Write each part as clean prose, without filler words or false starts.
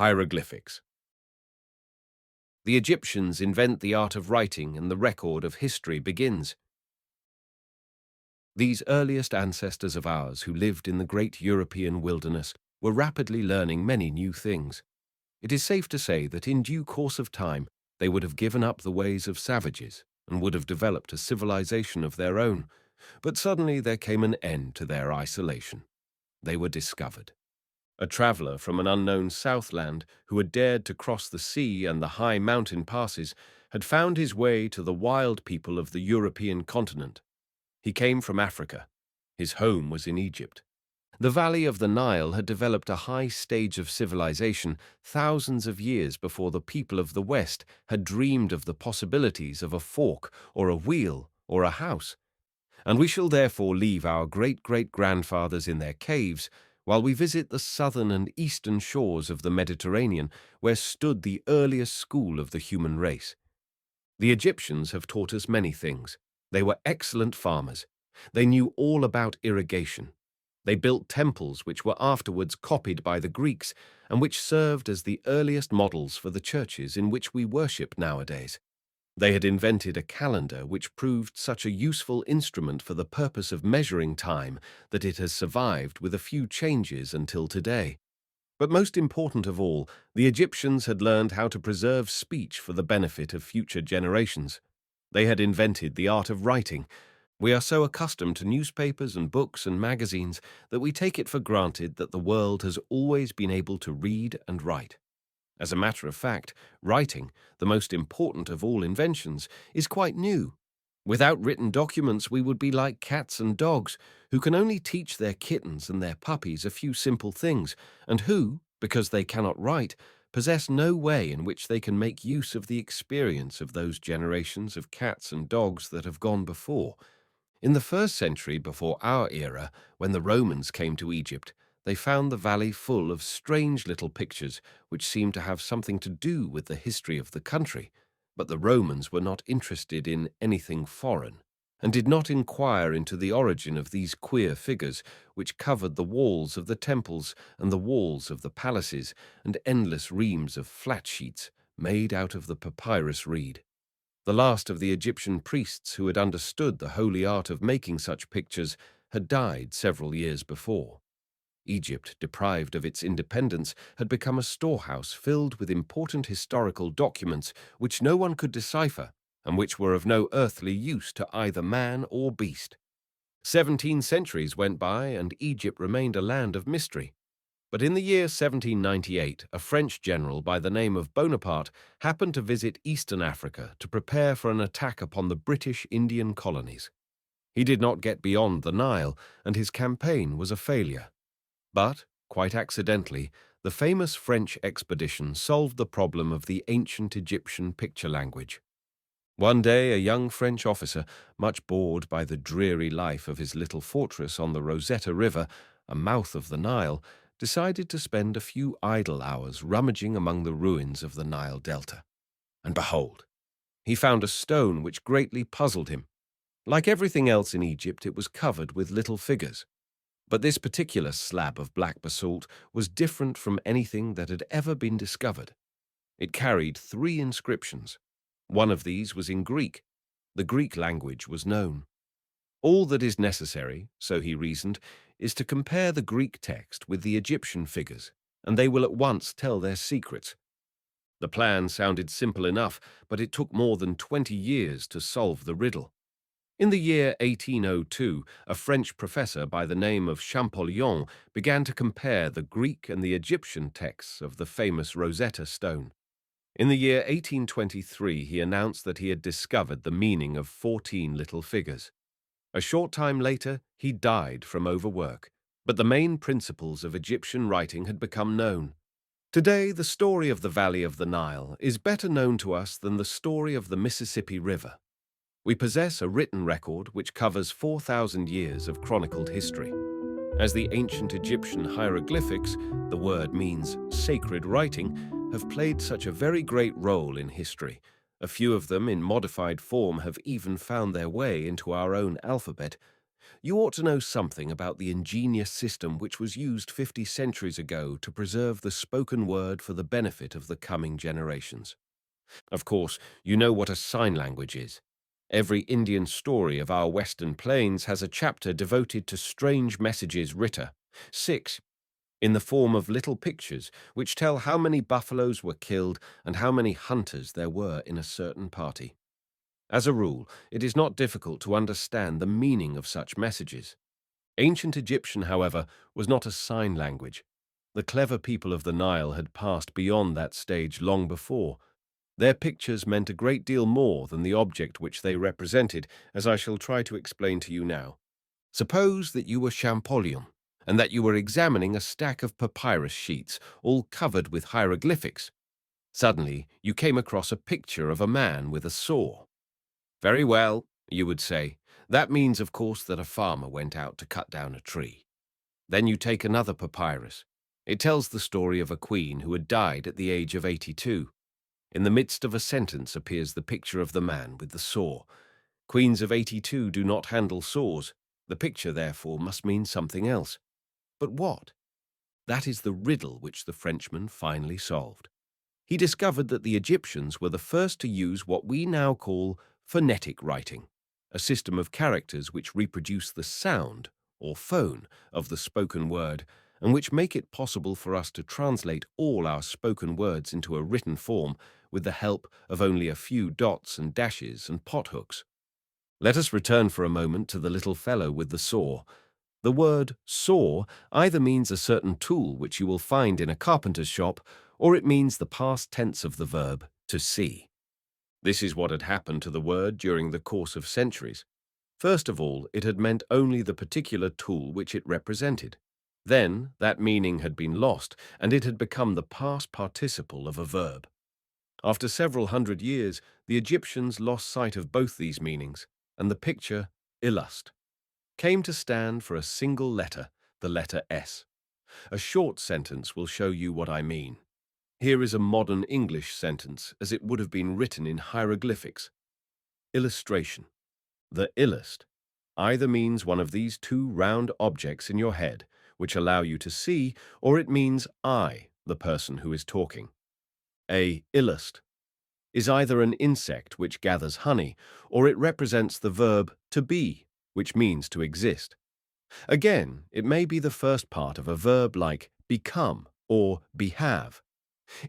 Hieroglyphics. The Egyptians invent the art of writing and the record of history begins. These earliest ancestors of ours who lived in the great European wilderness were rapidly learning many new things. It is safe to say that in due course of time they would have given up the ways of savages and would have developed a civilization of their own. But suddenly there came an end to their isolation. They were discovered. A traveler from an unknown southland who had dared to cross the sea and the high mountain passes had found his way to the wild people of the European continent. He came from Africa. His home was in Egypt. The valley of the Nile had developed a high stage of civilization thousands of years before the people of the West had dreamed of the possibilities of a fork or a wheel or a house. And we shall therefore leave our great-great-grandfathers in their caves while we visit the southern and eastern shores of the Mediterranean, where stood the earliest school of the human race. The Egyptians have taught us many things. They were excellent farmers. They knew all about irrigation. They built temples which were afterwards copied by the Greeks and which served as the earliest models for the churches in which we worship nowadays. They had invented a calendar which proved such a useful instrument for the purpose of measuring time that it has survived with a few changes until today. But most important of all, the Egyptians had learned how to preserve speech for the benefit of future generations. They had invented the art of writing. We are so accustomed to newspapers and books and magazines that we take it for granted that the world has always been able to read and write. As a matter of fact, writing, the most important of all inventions, is quite new. Without written documents, we would be like cats and dogs, who can only teach their kittens and their puppies a few simple things, and who, because they cannot write, possess no way in which they can make use of the experience of those generations of cats and dogs that have gone before. In the 1st century before our era, when the Romans came to Egypt, they found the valley full of strange little pictures which seemed to have something to do with the history of the country. But the Romans were not interested in anything foreign, and did not inquire into the origin of these queer figures which covered the walls of the temples and the walls of the palaces and endless reams of flat sheets made out of the papyrus reed. The last of the Egyptian priests who had understood the holy art of making such pictures had died several years before. Egypt, deprived of its independence, had become a storehouse filled with important historical documents which no one could decipher and which were of no earthly use to either man or beast. 17 centuries went by and Egypt remained a land of mystery. But in the year 1798, a French general by the name of Bonaparte happened to visit Eastern Africa to prepare for an attack upon the British Indian colonies. He did not get beyond the Nile, and his campaign was a failure. But, quite accidentally, the famous French expedition solved the problem of the ancient Egyptian picture language. One day, a young French officer, much bored by the dreary life of his little fortress on the Rosetta River, a mouth of the Nile, decided to spend a few idle hours rummaging among the ruins of the Nile Delta. And behold, he found a stone which greatly puzzled him. Like everything else in Egypt, it was covered with little figures. But this particular slab of black basalt was different from anything that had ever been discovered. It carried 3 inscriptions. One of these was in Greek. The Greek language was known. All that is necessary, so he reasoned, is to compare the Greek text with the Egyptian figures, and they will at once tell their secrets. The plan sounded simple enough, but it took more than 20 years to solve the riddle. In the year 1802, a French professor by the name of Champollion began to compare the Greek and the Egyptian texts of the famous Rosetta Stone. In the year 1823, he announced that he had discovered the meaning of 14 little figures. A short time later, he died from overwork, but the main principles of Egyptian writing had become known. Today, the story of the Valley of the Nile is better known to us than the story of the Mississippi River. We possess a written record which covers 4,000 years of chronicled history. As the ancient Egyptian hieroglyphics, the word means sacred writing, have played such a very great role in history. A few of them in modified form have even found their way into our own alphabet. You ought to know something about the ingenious system which was used 50 centuries ago to preserve the spoken word for the benefit of the coming generations. Of course, you know what a sign language is. Every Indian story of our western plains has a chapter devoted to strange messages written, 6, in the form of little pictures which tell how many buffaloes were killed and how many hunters there were in a certain party. As a rule, it is not difficult to understand the meaning of such messages. Ancient Egyptian, however, was not a sign language. The clever people of the Nile had passed beyond that stage long before. Their pictures meant a great deal more than the object which they represented, as I shall try to explain to you now. Suppose that you were Champollion, and that you were examining a stack of papyrus sheets, all covered with hieroglyphics. Suddenly, you came across a picture of a man with a saw. Very well, you would say. That means, of course, that a farmer went out to cut down a tree. Then you take another papyrus. It tells the story of a queen who had died at the age of 82. In the midst of a sentence appears the picture of the man with the saw. Queens of 82 do not handle saws. The picture, therefore, must mean something else. But what? That is the riddle which the Frenchman finally solved. He discovered that the Egyptians were the first to use what we now call phonetic writing, a system of characters which reproduce the sound, or phone, of the spoken word, and which make it possible for us to translate all our spoken words into a written form with the help of only a few dots and dashes and pothooks. Let us return for a moment to the little fellow with the saw. The word saw either means a certain tool which you will find in a carpenter's shop, or it means the past tense of the verb to see. This is what had happened to the word during the course of centuries. First of all, it had meant only the particular tool which it represented. Then, that meaning had been lost, and it had become the past participle of a verb. After several hundred years, the Egyptians lost sight of both these meanings, and the picture, illust, came to stand for a single letter, the letter S. A short sentence will show you what I mean. Here is a modern English sentence, as it would have been written in hieroglyphics. Illustration. The illust either means one of these two round objects in your head, which allow you to see, or it means I, the person who is talking. A illust is either an insect which gathers honey, or it represents the verb to be, which means to exist. Again, it may be the first part of a verb like become or behave.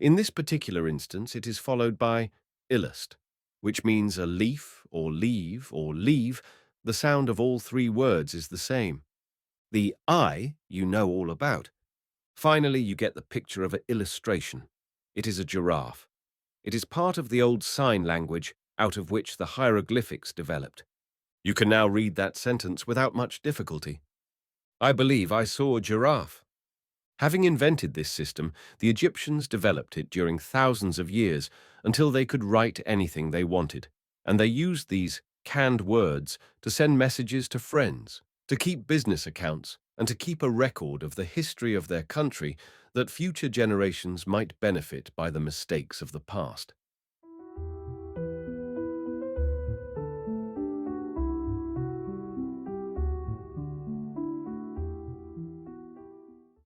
In this particular instance, it is followed by illust, which means a leaf or leave or leave. The sound of all three words is the same. The I you know all about. Finally, you get the picture of an illustration. It is a giraffe. It is part of the old sign language out of which the hieroglyphics developed. You can now read that sentence without much difficulty. I believe I saw a giraffe. Having invented this system, the Egyptians developed it during thousands of years until they could write anything they wanted, and they used these canned words to send messages to friends, to keep business accounts, and to keep a record of the history of their country that future generations might benefit by the mistakes of the past.